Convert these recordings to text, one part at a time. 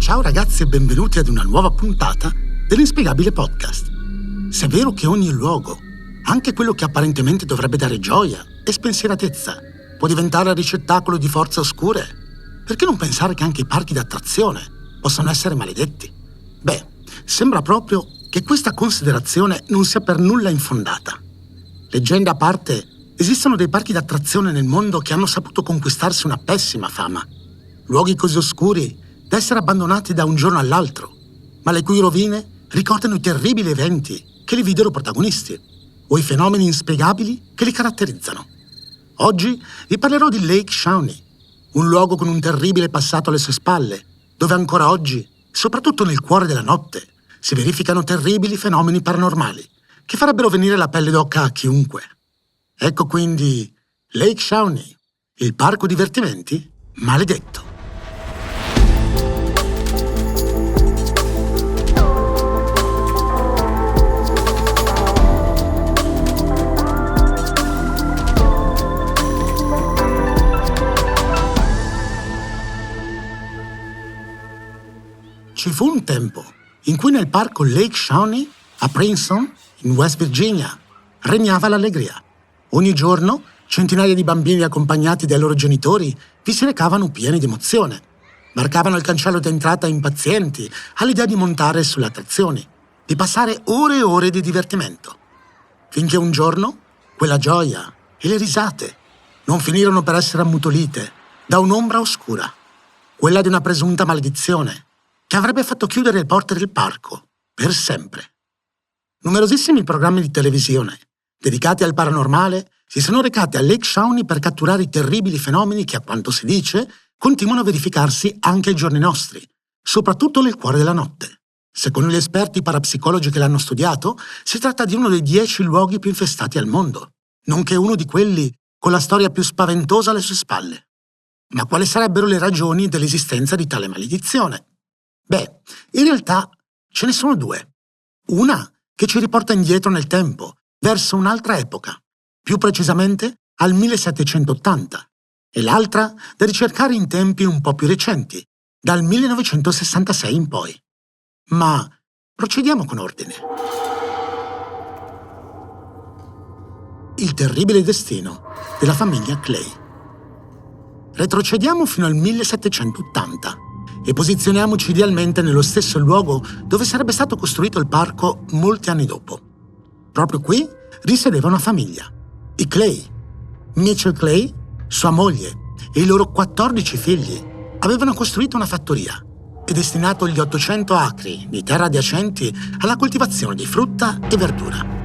Ciao ragazzi e benvenuti ad una nuova puntata dell'Inspiegabile Podcast. Se è vero che ogni luogo, anche quello che apparentemente dovrebbe dare gioia e spensieratezza, può diventare ricettacolo di forze oscure, perché non pensare che anche i parchi d'attrazione possano essere maledetti? Beh, sembra proprio che questa considerazione non sia per nulla infondata. Leggenda a parte, esistono dei parchi d'attrazione nel mondo che hanno saputo conquistarsi una pessima fama. Luoghi così oscuri da essere abbandonati da un giorno all'altro, ma le cui rovine ricordano i terribili eventi che li videro protagonisti o i fenomeni inspiegabili che li caratterizzano. Oggi vi parlerò di Lake Shawnee, un luogo con un terribile passato alle sue spalle, dove ancora oggi, soprattutto nel cuore della notte, si verificano terribili fenomeni paranormali che farebbero venire la pelle d'oca a chiunque. Ecco quindi Lake Shawnee, il parco divertimenti maledetto. Ci fu un tempo in cui nel parco Lake Shawnee, a Princeton, in West Virginia, regnava l'allegria. Ogni giorno, centinaia di bambini accompagnati dai loro genitori vi si recavano pieni di emozione. Marcavano il cancello d'entrata impazienti all'idea di montare sulle attrazioni, di passare ore e ore di divertimento. Finché un giorno, quella gioia e le risate non finirono per essere ammutolite da un'ombra oscura, quella di una presunta maledizione che avrebbe fatto chiudere le porte del parco per sempre. Numerosissimi programmi di televisione dedicati al paranormale si sono recati a Lake Shawnee per catturare i terribili fenomeni che, a quanto si dice, continuano a verificarsi anche ai giorni nostri, soprattutto nel cuore della notte. Secondo gli esperti parapsicologi che l'hanno studiato, si tratta di uno dei 10 luoghi più infestati al mondo, nonché uno di quelli con la storia più spaventosa alle sue spalle. Ma quali sarebbero le ragioni dell'esistenza di tale maledizione? Beh, in realtà ce ne sono due. Una che ci riporta indietro nel tempo, verso un'altra epoca, più precisamente al 1780, e l'altra da ricercare in tempi un po' più recenti, dal 1966 in poi. Ma procediamo con ordine. Il terribile destino della famiglia Clay. Retrocediamo fino al 1780 e posizioniamoci idealmente nello stesso luogo dove sarebbe stato costruito il parco molti anni dopo. Proprio qui risiedeva una famiglia, i Clay. Mitchell Clay, sua moglie e i loro 14 figli avevano costruito una fattoria e destinato gli 800 acri di terra adiacenti alla coltivazione di frutta e verdura.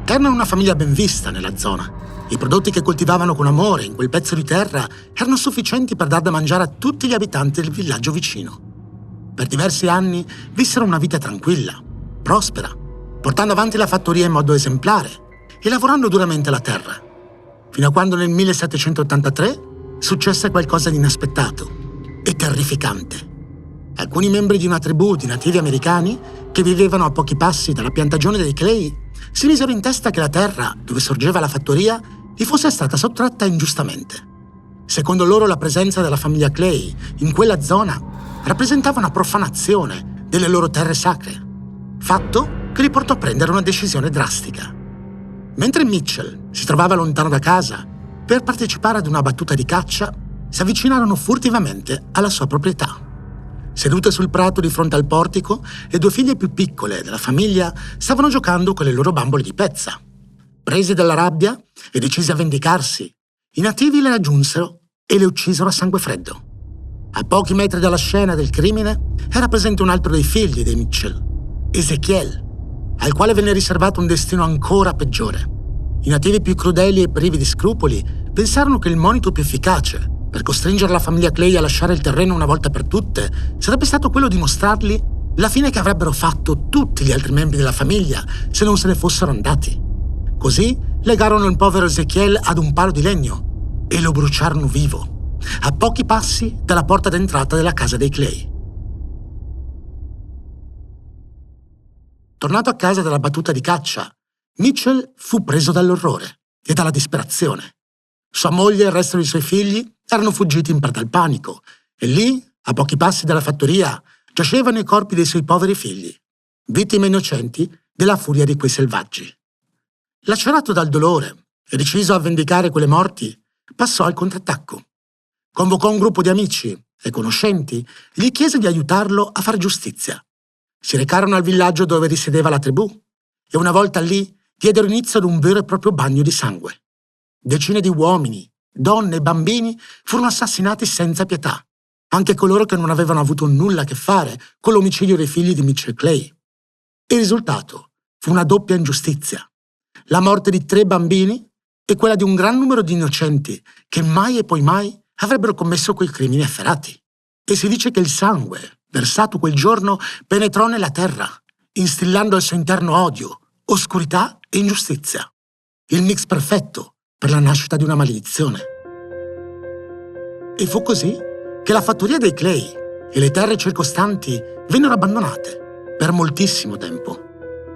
Erano una famiglia ben vista nella zona. I prodotti che coltivavano con amore in quel pezzo di terra erano sufficienti per dar da mangiare a tutti gli abitanti del villaggio vicino. Per diversi anni vissero una vita tranquilla, prospera, portando avanti la fattoria in modo esemplare e lavorando duramente la terra. Fino a quando nel 1783 successe qualcosa di inaspettato e terrificante. Alcuni membri di una tribù di nativi americani che vivevano a pochi passi dalla piantagione dei Clay si misero in testa che la terra dove sorgeva la fattoria gli fosse stata sottratta ingiustamente. Secondo loro la presenza della famiglia Clay in quella zona rappresentava una profanazione delle loro terre sacre, fatto che li portò a prendere una decisione drastica. Mentre Mitchell si trovava lontano da casa per partecipare ad una battuta di caccia, si avvicinarono furtivamente alla sua proprietà. Sedute sul prato di fronte al portico, le 2 figlie più piccole della famiglia stavano giocando con le loro bambole di pezza. Presi dalla rabbia e decisi a vendicarsi, i nativi le raggiunsero e le uccisero a sangue freddo. A pochi metri dalla scena del crimine era presente un altro dei figli dei Mitchell, Ezekiel, al quale venne riservato un destino ancora peggiore. I nativi più crudeli e privi di scrupoli pensarono che il monito più efficace per costringere la famiglia Clay a lasciare il terreno una volta per tutte sarebbe stato quello di mostrargli la fine che avrebbero fatto tutti gli altri membri della famiglia se non se ne fossero andati. Così legarono il povero Ezekiel ad un palo di legno e lo bruciarono vivo, a pochi passi dalla porta d'entrata della casa dei Clay. Tornato a casa dalla battuta di caccia, Mitchell fu preso dall'orrore e dalla disperazione. Sua moglie e il resto dei suoi figli erano fuggiti in preda al panico e lì, a pochi passi dalla fattoria, giacevano i corpi dei suoi poveri figli, vittime innocenti della furia di quei selvaggi. Lacerato dal dolore e deciso a vendicare quelle morti, passò al contrattacco. Convocò un gruppo di amici e conoscenti e gli chiese di aiutarlo a fare giustizia. Si recarono al villaggio dove risiedeva la tribù e una volta lì diedero inizio ad un vero e proprio bagno di sangue. Decine di uomini, donne e bambini furono assassinati senza pietà, anche coloro che non avevano avuto nulla a che fare con l'omicidio dei figli di Mitchell Clay. Il risultato fu una doppia ingiustizia: la morte di 3 bambini e quella di un gran numero di innocenti che mai e poi mai avrebbero commesso quei crimini efferati. E si dice che il sangue versato quel giorno penetrò nella terra, instillando al suo interno odio, oscurità e ingiustizia. Il mix perfetto per la nascita di una maledizione. E fu così che la fattoria dei Clay e le terre circostanti vennero abbandonate per moltissimo tempo,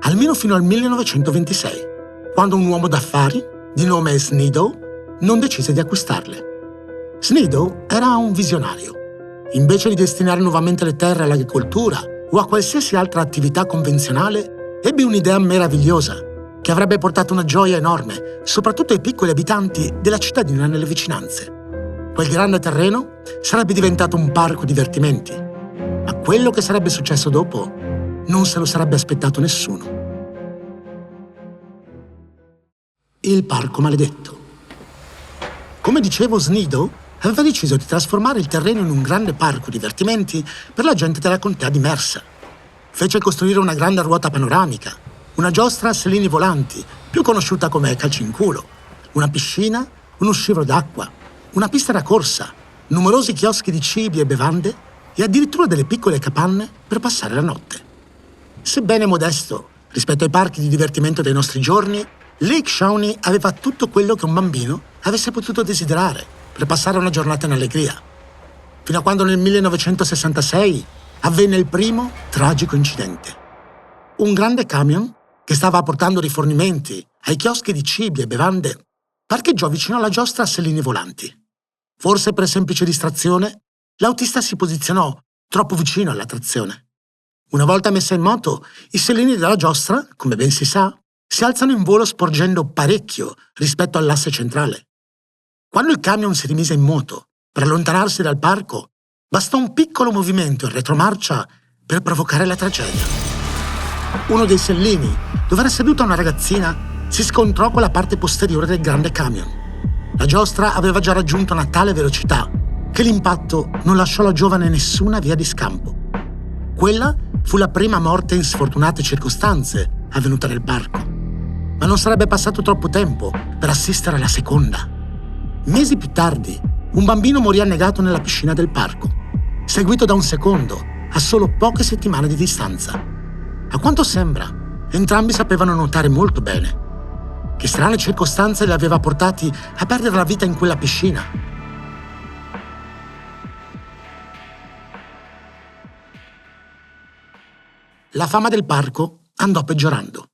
almeno fino al 1926, quando un uomo d'affari di nome Sneedow non decise di acquistarle. Sneedow era un visionario. Invece di destinare nuovamente le terre all'agricoltura o a qualsiasi altra attività convenzionale, ebbe un'idea meravigliosa che avrebbe portato una gioia enorme, soprattutto ai piccoli abitanti della cittadina nelle vicinanze. Quel grande terreno sarebbe diventato un parco divertimenti, ma quello che sarebbe successo dopo non se lo sarebbe aspettato nessuno. Il parco maledetto. Come dicevo, Sneedow aveva deciso di trasformare il terreno in un grande parco divertimenti per la gente della contea di Mercer. Fece costruire una grande ruota panoramica, una giostra a selini volanti, più conosciuta come calcio in culo, una piscina, uno scivolo d'acqua, una pista da corsa, numerosi chioschi di cibi e bevande e addirittura delle piccole capanne per passare la notte. Sebbene modesto rispetto ai parchi di divertimento dei nostri giorni, Lake Shawnee aveva tutto quello che un bambino avesse potuto desiderare per passare una giornata in allegria, fino a quando nel 1966 avvenne il primo tragico incidente. Un grande camion che stava portando rifornimenti ai chioschi di cibi e bevande parcheggiò vicino alla giostra a selini volanti. Forse per semplice distrazione, l'autista si posizionò troppo vicino alla trazione. Una volta messa in moto, i selini della giostra, come ben si sa, si alzano in volo sporgendo parecchio rispetto all'asse centrale. Quando il camion si rimise in moto per allontanarsi dal parco, bastò un piccolo movimento in retromarcia per provocare la tragedia. Uno dei sellini, dove era seduta una ragazzina, si scontrò con la parte posteriore del grande camion. La giostra aveva già raggiunto una tale velocità che l'impatto non lasciò alla giovane nessuna via di scampo. Quella fu la prima morte in sfortunate circostanze avvenuta nel parco, ma non sarebbe passato troppo tempo per assistere alla seconda. Mesi più tardi, un bambino morì annegato nella piscina del parco, seguito da un secondo, a solo poche settimane di distanza. A quanto sembra, entrambi sapevano nuotare molto bene. Che strane circostanze li aveva portati a perdere la vita in quella piscina? La fama del parco andò peggiorando.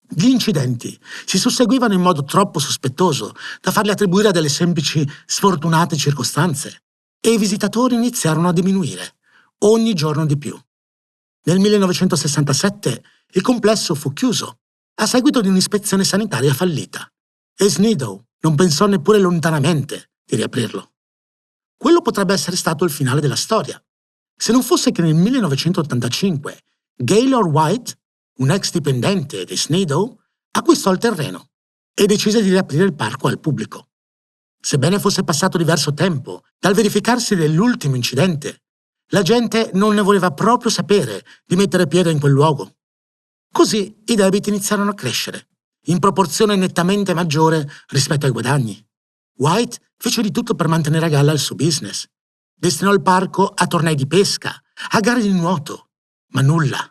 Gli incidenti si susseguivano in modo troppo sospettoso da farli attribuire a delle semplici sfortunate circostanze e i visitatori iniziarono a diminuire, ogni giorno di più. Nel 1967 il complesso fu chiuso a seguito di un'ispezione sanitaria fallita e Sneedow non pensò neppure lontanamente di riaprirlo. Quello potrebbe essere stato il finale della storia, se non fosse che nel 1985 Gaylord White, un ex dipendente di Sneedow, acquistò il terreno e decise di riaprire il parco al pubblico. Sebbene fosse passato diverso tempo dal verificarsi dell'ultimo incidente, la gente non ne voleva proprio sapere di mettere piede in quel luogo. Così i debiti iniziarono a crescere, in proporzione nettamente maggiore rispetto ai guadagni. White fece di tutto per mantenere a galla il suo business. Destinò il parco a tornei di pesca, a gare di nuoto, ma nulla.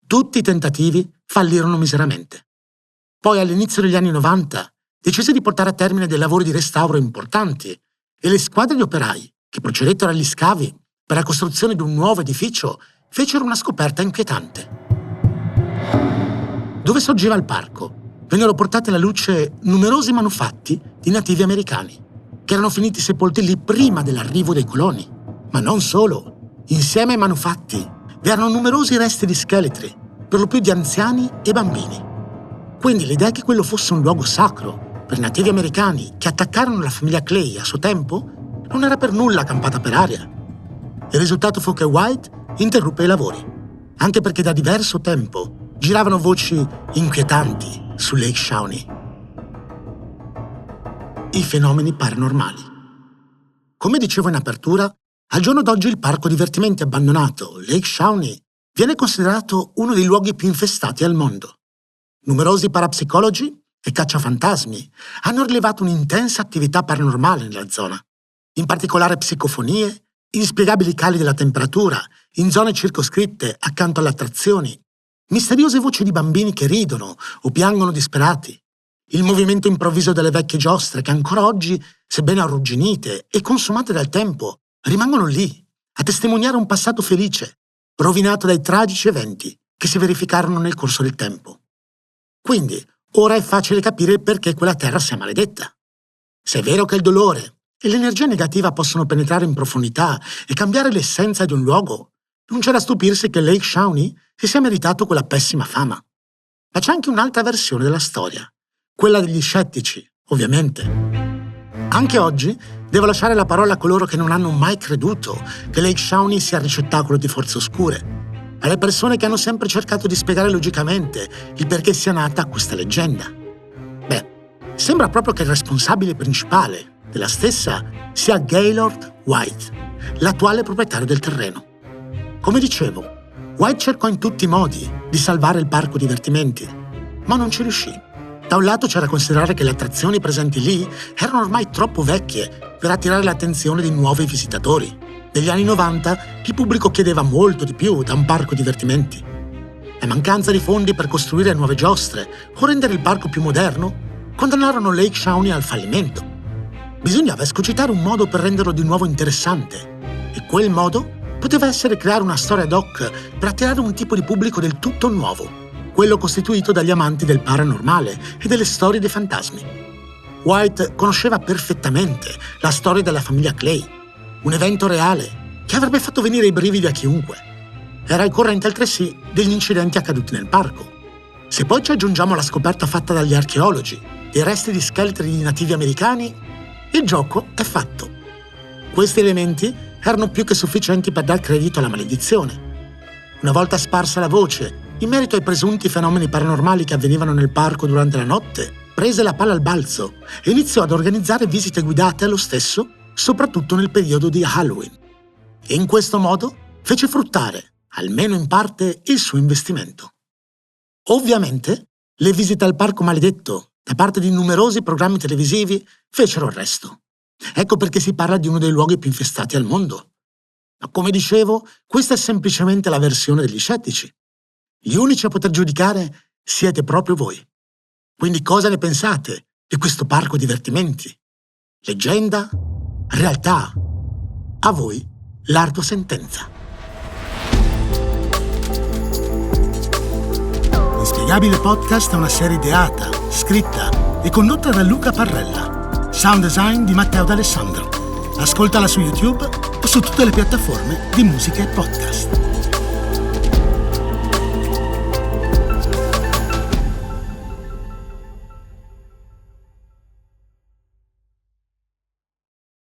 Tutti i tentativi fallirono miseramente. Poi all'inizio degli anni 90 decise di portare a termine dei lavori di restauro importanti e le squadre di operai che procedettero agli scavi per la costruzione di un nuovo edificio fecero una scoperta inquietante. Dove sorgeva il parco vennero portati alla luce numerosi manufatti di nativi americani che erano finiti sepolti lì prima dell'arrivo dei coloni. Ma non solo. Insieme ai manufatti vi erano numerosi resti di scheletri, per lo più di anziani e bambini. Quindi l'idea che quello fosse un luogo sacro per i nativi americani che attaccarono la famiglia Clay a suo tempo non era per nulla campata per aria. Il risultato fu che White interruppe i lavori, anche perché da diverso tempo giravano voci inquietanti su Lake Shawnee. I fenomeni paranormali. Come dicevo in apertura, al giorno d'oggi il parco divertimenti abbandonato Lake Shawnee viene considerato uno dei luoghi più infestati al mondo. Numerosi parapsicologi e cacciafantasmi hanno rilevato un'intensa attività paranormale nella zona, in particolare psicofonie, inspiegabili cali della temperatura in zone circoscritte accanto alle attrazioni, misteriose voci di bambini che ridono o piangono disperati, il movimento improvviso delle vecchie giostre che ancora oggi, sebbene arrugginite e consumate dal tempo, rimangono lì a testimoniare un passato felice, rovinato dai tragici eventi che si verificarono nel corso del tempo. Quindi, ora è facile capire perché quella terra sia maledetta. Se è vero che il dolore e l'energia negativa possono penetrare in profondità e cambiare l'essenza di un luogo, non c'è da stupirsi che Lake Shawnee si sia meritato quella pessima fama. Ma c'è anche un'altra versione della storia, quella degli scettici, ovviamente. Anche oggi devo lasciare la parola a coloro che non hanno mai creduto che Lake Shawnee sia il ricettacolo di forze oscure, alle persone che hanno sempre cercato di spiegare logicamente il perché sia nata questa leggenda. Sembra proprio che il responsabile principale della stessa sia Gaylord White, l'attuale proprietario del terreno. Come dicevo, White cercò in tutti i modi di salvare il parco divertimenti, ma non ci riuscì. Da un lato c'era da considerare che le attrazioni presenti lì erano ormai troppo vecchie per attirare l'attenzione di nuovi visitatori. Negli anni 90 il pubblico chiedeva molto di più da un parco divertimenti. La mancanza di fondi per costruire nuove giostre o rendere il parco più moderno condannarono Lake Shawnee al fallimento. Bisognava escogitare un modo per renderlo di nuovo interessante, e quel modo poteva essere creare una storia ad hoc per attirare un tipo di pubblico del tutto nuovo, quello costituito dagli amanti del paranormale e delle storie dei fantasmi. White conosceva perfettamente la storia della famiglia Clay, un evento reale che avrebbe fatto venire i brividi a chiunque. Era al corrente altresì degli incidenti accaduti nel parco. Se poi ci aggiungiamo la scoperta fatta dagli archeologi dei resti di scheletri di nativi americani, il gioco è fatto. Questi elementi erano più che sufficienti per dar credito alla maledizione. Una volta sparsa la voce in merito ai presunti fenomeni paranormali che avvenivano nel parco durante la notte, prese la palla al balzo e iniziò ad organizzare visite guidate allo stesso, soprattutto nel periodo di Halloween. E in questo modo fece fruttare, almeno in parte, il suo investimento. Ovviamente, le visite al parco maledetto da parte di numerosi programmi televisivi fecero il resto. Ecco perché si parla di uno dei luoghi più infestati al mondo. Ma come dicevo, questa è semplicemente la versione degli scettici. Gli unici a poter giudicare siete proprio voi. Quindi cosa ne pensate di questo parco divertimenti? Leggenda? Realtà? A voi l'ardua sentenza. L'inspiegabile podcast è una serie ideata, scritta e condotta da Luca Parrella. Sound design di Matteo D'Alessandro. Ascoltala su YouTube o su tutte le piattaforme di musica e podcast.